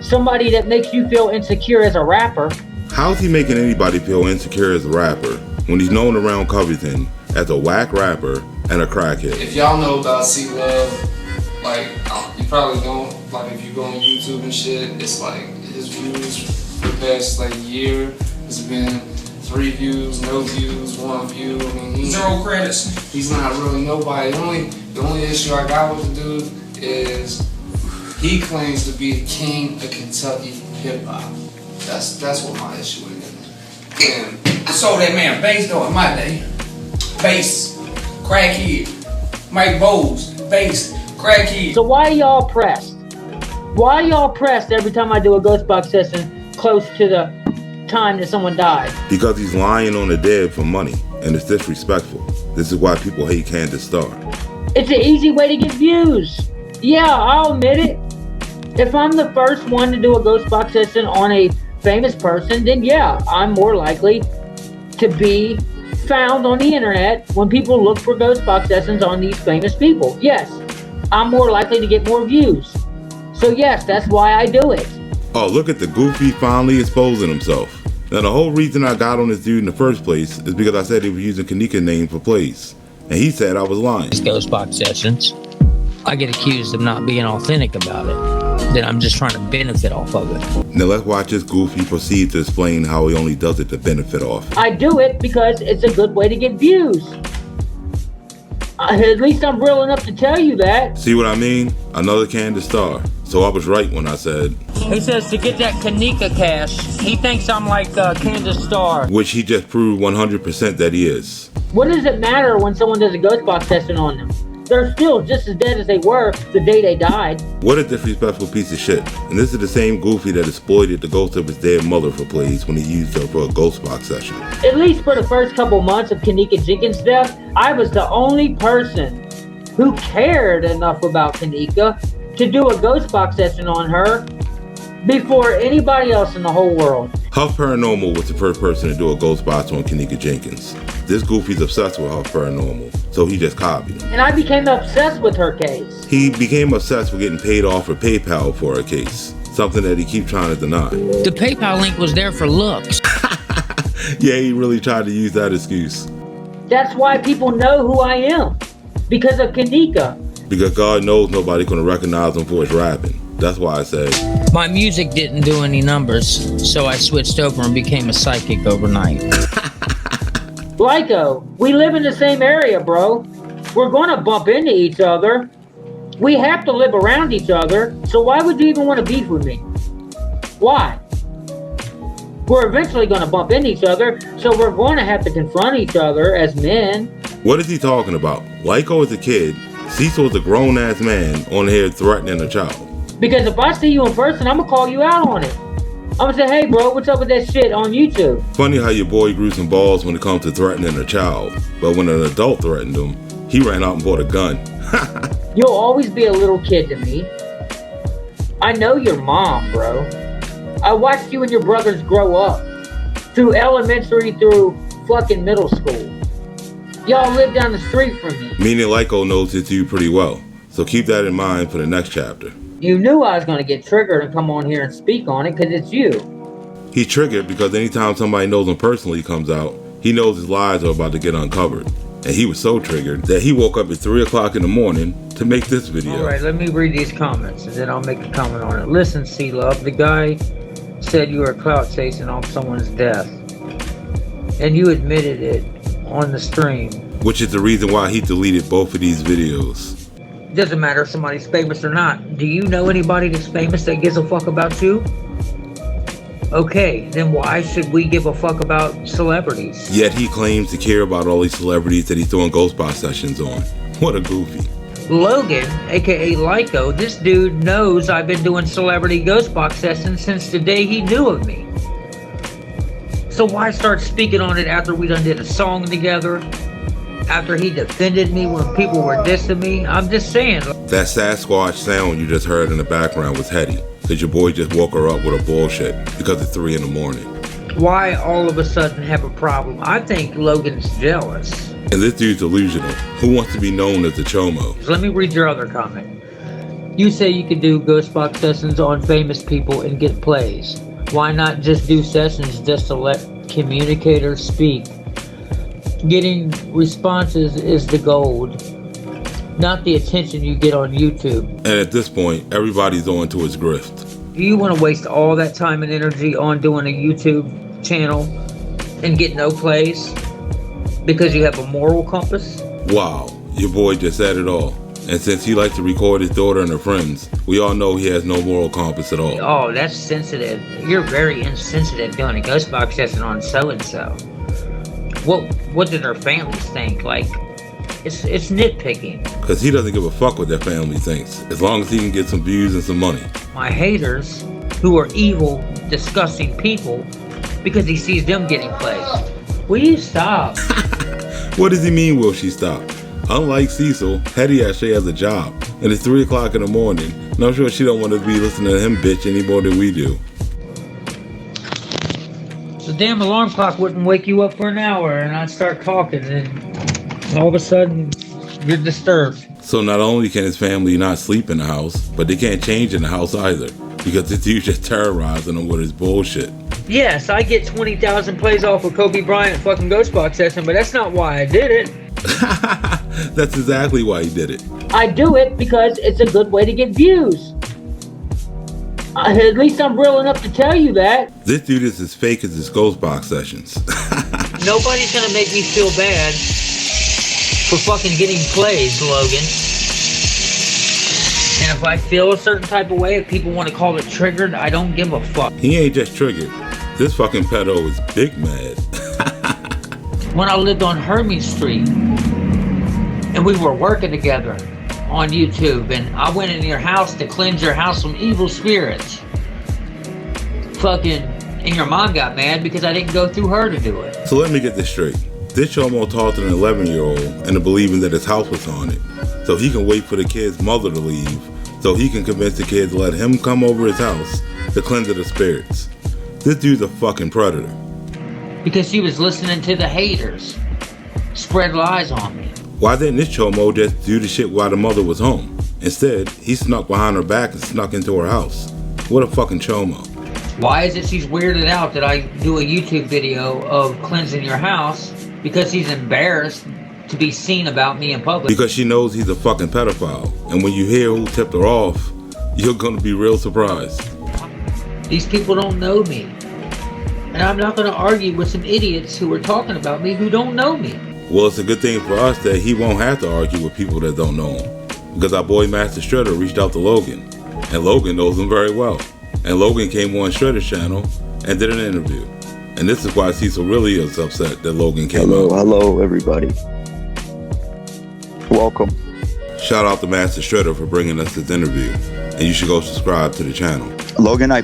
somebody that makes you feel insecure as a rapper. How's he making anybody feel insecure as a rapper when he's known around Covington as a whack rapper and a crackhead? If y'all know about C-Love, like, you probably don't, like, if you go on YouTube and shit, it's like, his views for the past, like, year has been 3 views, no views, 1 view. I mean, 0 credits. He's not really nobody. The only issue I got with the dude is he claims to be the king of Kentucky hip-hop. That's what my issue is. And I saw that man bass though in my day. Bass, crackhead, Mike Bowles, bass, crackhead. So why y'all pressed? Why y'all pressed every time I do a ghost box session close to the time that someone died? Because he's lying on the dead for money, and it's disrespectful. This is why people hate Candace Starr. It's an easy way to get views. Yeah, I'll admit it. If I'm the first one to do a ghost box session on a famous person, then yeah, I'm more likely to be found on the internet when people look for ghost box sessions on these famous people. Yes, I'm more likely to get more views. So yes, that's why I do it. Oh, look at the goofy finally exposing himself. Now the whole reason I got on this dude in the first place is because I said he was using Kanika name for plays. And he said I was lying. Ghost box sessions. I get accused of not being authentic about it. That I'm just trying to benefit off of it. Now let's watch this goofy proceed to explain how he only does it to benefit off. I do it because it's a good way to get views. At least I'm real enough to tell you that. See what I mean? Another Candace Star. So I was right when I said... He says to get that Kanika cash, he thinks I'm like Candace Star. Which he just proved 100% that he is. What does it matter when someone does a ghost box session on them? They're still just as dead as they were the day they died. What a disrespectful piece of shit. And this is the same goofy that exploited the ghost of his dead mother for plays when he used her for a ghost box session. At least for the first couple months of Kanika Jenkins' death, I was the only person who cared enough about Kanika to do a ghost box session on her before anybody else in the whole world. Huff Paranormal was the first person to do a ghost box on Kanika Jenkins. This goofy's obsessed with Huff Paranormal, so he just copied him. And I became obsessed with her case. He became obsessed with getting paid off for PayPal for her case, something that he keeps trying to deny. The PayPal link was there for looks. Yeah, he really tried to use that excuse. That's why people know who I am, because of Kanika. Because God knows nobody's gonna recognize him for his rapping. That's why I said... My music didn't do any numbers, so I switched over and became a psychic overnight. Lyco, we live in the same area, bro. We're gonna bump into each other. We have to live around each other, so why would you even want to beef with me? Why? We're eventually gonna bump into each other, so we're going to have to confront each other as men. What is he talking about? Lyco is a kid. Cecil is a grown-ass man on here threatening a child. Because if I see you in person, I'm gonna call you out on it. I'm gonna say, hey bro, what's up with that shit on YouTube? Funny how your boy grew some balls when it comes to threatening a child, but when an adult threatened him, he ran out and bought a gun. You'll always be a little kid to me. I know your mom, bro. I watched you and your brothers grow up. Through elementary, through fucking middle school. Y'all live down the street from me. Meaning Lyco knows it to you pretty well, so keep that in mind for the next chapter. You knew I was going to get triggered and come on here and speak on it because it's you. He triggered because anytime somebody knows him personally comes out, he knows his lies are about to get uncovered. And he was so triggered that he woke up at 3 o'clock in the morning to make this video. Alright, let me read these comments and then I'll make a comment on it. Listen, C-Love, the guy said you were clout chasing off someone's death. And you admitted it on the stream. Which is the reason why he deleted both of these videos. Doesn't matter if somebody's famous or not. Do you know anybody that's famous that gives a fuck about you? Okay, then why should we give a fuck about celebrities? Yet he claims to care about all these celebrities that he's doing ghost box sessions on. What a goofy. Logan, aka Lyco, this dude knows I've been doing celebrity ghost box sessions since the day he knew of me. So why start speaking on it after we done did a song together? After he defended me when people were dissing me? I'm just saying. That Sasquatch sound you just heard in the background was Hetty. Because your boy just woke her up with a bullshit because it's 3 in the morning. Why all of a sudden have a problem? I think Logan's jealous. And this dude's delusional. Who wants to be known as the Chomo? Let me read your other comment. You say you could do ghost box sessions on famous people and get plays. Why not just do sessions just to let communicators speak? Getting responses is the gold, not the attention you get on YouTube. And at this point, everybody's on to his grift. Do you want to waste all that time and energy on doing a YouTube channel and get no plays because you have a moral compass? Wow, your boy just said it all. And since he likes to record his daughter and her friends, we all know he has no moral compass at all. Oh, that's sensitive. You're very insensitive doing a ghost box session on so-and-so. What do their families think? Like, it's nitpicking. Because he doesn't give a fuck what their family thinks, as long as he can get some views and some money. My haters, who are evil, disgusting people, because he sees them getting plays. Will you stop? What does he mean, will she stop? Unlike Cecil, Hetty actually has a job, and it's 3 o'clock in the morning, and I'm sure she don't want to be listening to him bitch any more than we do. The damn alarm clock wouldn't wake you up for an hour, and I'd start talking, and all of a sudden, you're disturbed. So not only can his family not sleep in the house, but they can't change in the house either, because this dude just terrorizing them with his bullshit. Yes, I get 20,000 plays off of Kobe Bryant fucking Ghostbox session, but that's not why I did it. That's exactly why he did it. I do it because it's a good way to get views. At least I'm real enough to tell you that. This dude is as fake as his Ghostbox sessions. Nobody's gonna make me feel bad for fucking getting plays, Logan. And if I feel a certain type of way, if people want to call it triggered, I don't give a fuck. He ain't just triggered. This fucking pedo is big mad. When I lived on Hermes Street, and we were working together on YouTube, and I went in your house to cleanse your house from evil spirits. Fucking, and your mom got mad because I didn't go through her to do it. So let me get this straight. This chomo talked to an 11-year-old into believing that his house was haunted, so he can wait for the kid's mother to leave, so he can convince the kid to let him come over his house to cleanse the spirits. This dude's a fucking predator. Because she was listening to the haters spread lies on me. Why didn't this chomo just do the shit while the mother was home? Instead, he snuck behind her back and snuck into her house. What a fucking chomo. Why is it she's weirded out that I do a YouTube video of cleansing your house? Because she's embarrassed to be seen about me in public. Because she knows he's a fucking pedophile. And when you hear who tipped her off, you're gonna be real surprised. These people don't know me. And I'm not gonna argue with some idiots who are talking about me who don't know me. Well, it's a good thing for us that he won't have to argue with people that don't know him. Because our boy Master Shredder reached out to Logan. And Logan knows him very well. And Logan came on Shredder's channel and did an interview. And this is why Cecil really is upset that Logan came out. Hello, everybody. Welcome. Shout out to Master Shredder for bringing us this interview. And you should go subscribe to the channel. Logan, I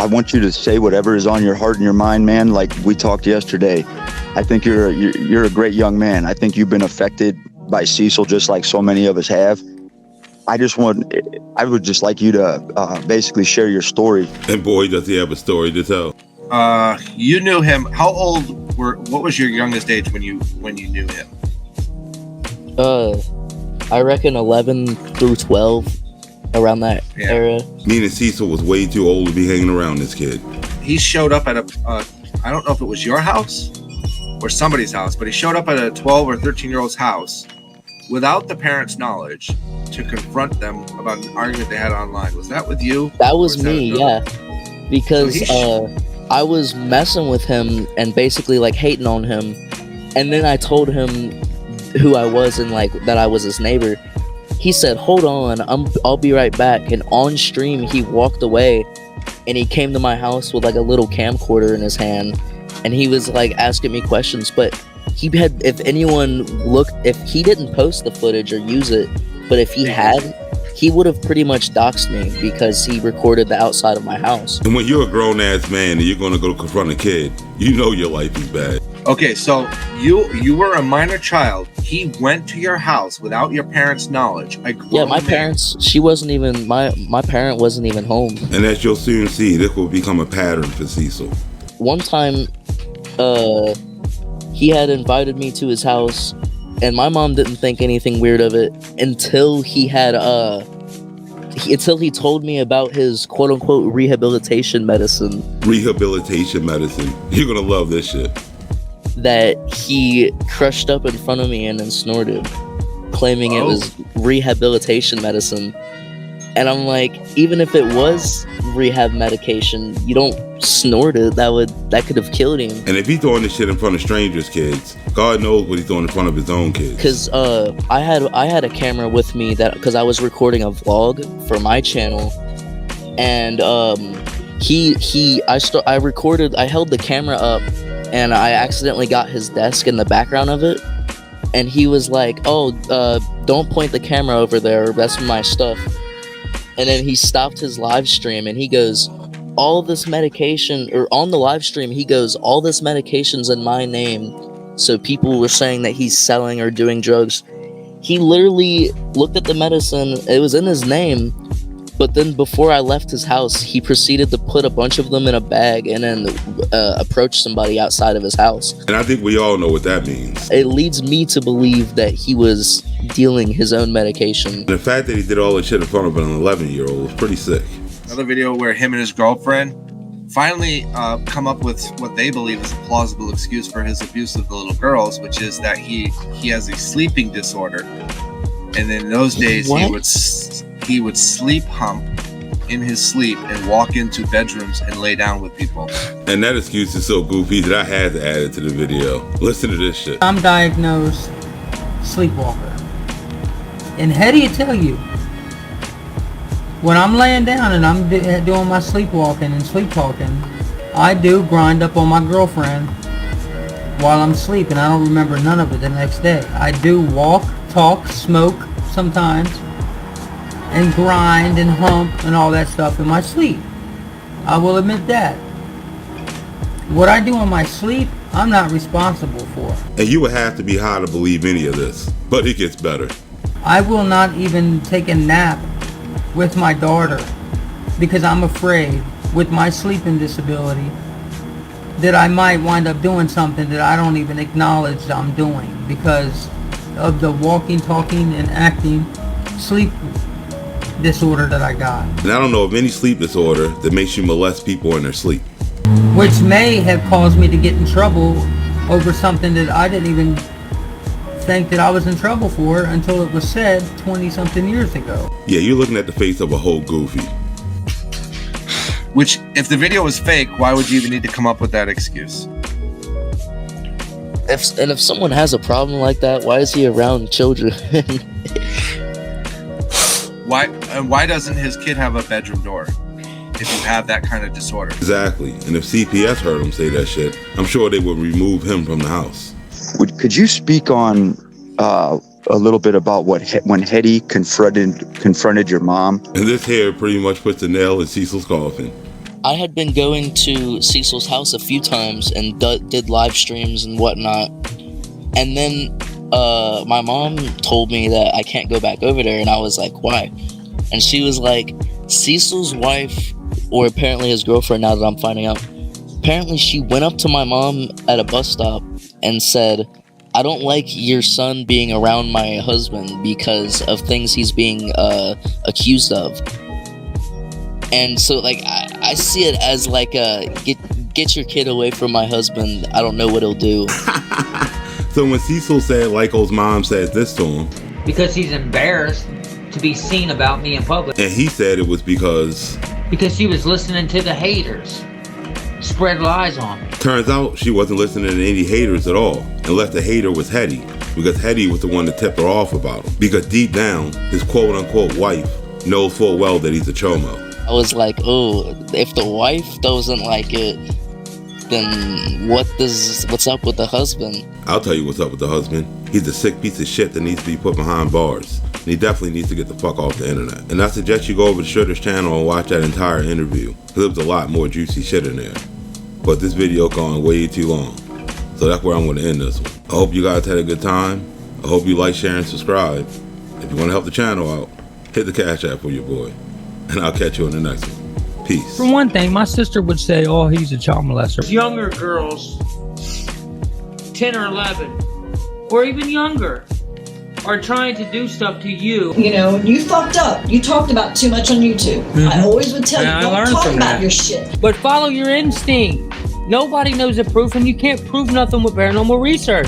want you to say whatever is on your heart and your mind, man. Like we talked yesterday. I think you're a great young man. I think you've been affected by Cecil just like so many of us have. I would just like you to basically share your story. And boy, does he have a story to tell. You knew him. How old what was your youngest age when you knew him? I reckon 11 through 12, around that era. Meaning Cecil was way too old to be hanging around this kid. He showed up at I don't know if it was your house or somebody's house, but he showed up at a 12 or 13-year-old's house without the parents' knowledge to confront them about an argument they had online. Was that with you? That was me, yeah. Because I was messing with him and basically like hating on him, and then I told him who I was and like that I was his neighbor. He said, "Hold on, I'll be right back." And on stream, he walked away, and he came to my house with like a little camcorder in his hand, and he was like asking me questions. But he had, if anyone looked, if he didn't post the footage or use it, but if he had, he would have pretty much doxed me because he recorded the outside of my house. And when you're a grown-ass man and you're going to go confront a kid, you know your life is bad. Okay, so you were a minor child. He went to your house without your parents' knowledge. Yeah, my parents, she wasn't even, my parent wasn't even home. And as you'll soon see, this will become a pattern for Cecil. One time, he had invited me to his house, and my mom didn't think anything weird of it until he had, until he told me about his quote-unquote rehabilitation medicine. Rehabilitation medicine. You're gonna love this shit. That he crushed up in front of me and then snorted, claiming it was rehabilitation medicine. And I'm like, even if it was rehab medication, you don't snort it. That could have killed him. And if he's throwing this shit in front of strangers' kids, God knows what he's doing in front of his own kids. Because I had a camera with me because I was recording a vlog for my channel, and I held the camera up, and I accidentally got his desk in the background of it, and he was like, "Oh, don't point the camera over there. That's my stuff." And then he stopped his live stream, and he goes, "All this medication," or on the live stream, he goes, "All this medication's in my name." So people were saying that he's selling or doing drugs. He literally looked at the medicine, it was in his name, But then before I left his house, he proceeded to put a bunch of them in a bag and then approach somebody outside of his house. And I think we all know what that means. It leads me to believe that he was dealing his own medication. And the fact that he did all this shit in front of an 11-year-old was pretty sick. Another video where him and his girlfriend finally come up with what they believe is a plausible excuse for his abuse of the little girls, which is that he has a sleeping disorder. And in those days, he would sleep hump in his sleep and walk into bedrooms and lay down with people. And that excuse is so goofy that I had to add it to the video. Listen to this shit. I'm diagnosed sleepwalker. And Hetty will tell you, when I'm laying down and I'm doing my sleepwalking and sleep talking, I do grind up on my girlfriend while I'm sleeping. I don't remember none of it the next day. I do walk, talk, smoke sometimes, and grind and hump and all that stuff in my sleep. I will admit that. What I do in my sleep, I'm not responsible for. And you would have to be high to believe any of this, but it gets better. I will not even take a nap with my daughter because I'm afraid with my sleeping disability that I might wind up doing something that I don't even acknowledge that I'm doing because of the walking, talking, and acting sleep disorder that I got. And I don't know of any sleep disorder that makes you molest people in their sleep. Which may have caused me to get in trouble over something that I didn't even think that I was in trouble for until it was said 20-something years ago. Yeah, you're looking at the face of a whole goofy. Which, if the video was fake, why would you even need to come up with that excuse? If someone has a problem like that, why is he around children? Why doesn't his kid have a bedroom door if you have that kind of disorder? Exactly. And if CPS heard him say that shit, I'm sure they would remove him from the house. Could you speak on a little bit about when Hetty confronted your mom? And this here pretty much puts the nail in Cecil's coffin. I had been going to Cecil's house a few times and did live streams and whatnot. And then my mom told me that I can't go back over there, and I was like, why? And she was like, Cecil's wife, or apparently his girlfriend now that I'm finding out, apparently she went up to my mom at a bus stop and said, I don't like your son being around my husband because of things he's being accused of. And so, like, I see it as like get your kid away from my husband. I don't know what he'll do. So when Cecil said Lyco's mom said this to him, because he's embarrassed to be seen about me in public. And he said it was because she was listening to the haters spread lies on me. Turns out she wasn't listening to any haters at all, unless the hater was Hetty, because Hetty was the one that tipped her off about him. Because deep down, his quote-unquote wife knows full well that he's a chomo. I was like, oh, if the wife doesn't like it, then what's up with the husband? I'll tell you what's up with the husband. He's a sick piece of shit that needs to be put behind bars. And he definitely needs to get the fuck off the internet. And I suggest you go over to Shredder's channel and watch that entire interview, because there was a lot more juicy shit in there. But this video gone way too long, so that's where I'm going to end this one. I hope you guys had a good time. I hope you like, share, and subscribe. If you want to help the channel out, hit the Cash App for your boy. And I'll catch you on the next one. Peace. For one thing, my sister would say, oh, he's a child molester. Younger girls, 10 or 11, or even younger, are trying to do stuff to you. You know, you fucked up. You talked about too much on YouTube. I always would tell you, don't talk about your shit. But follow your instinct. Nobody knows the proof, and you can't prove nothing with paranormal research.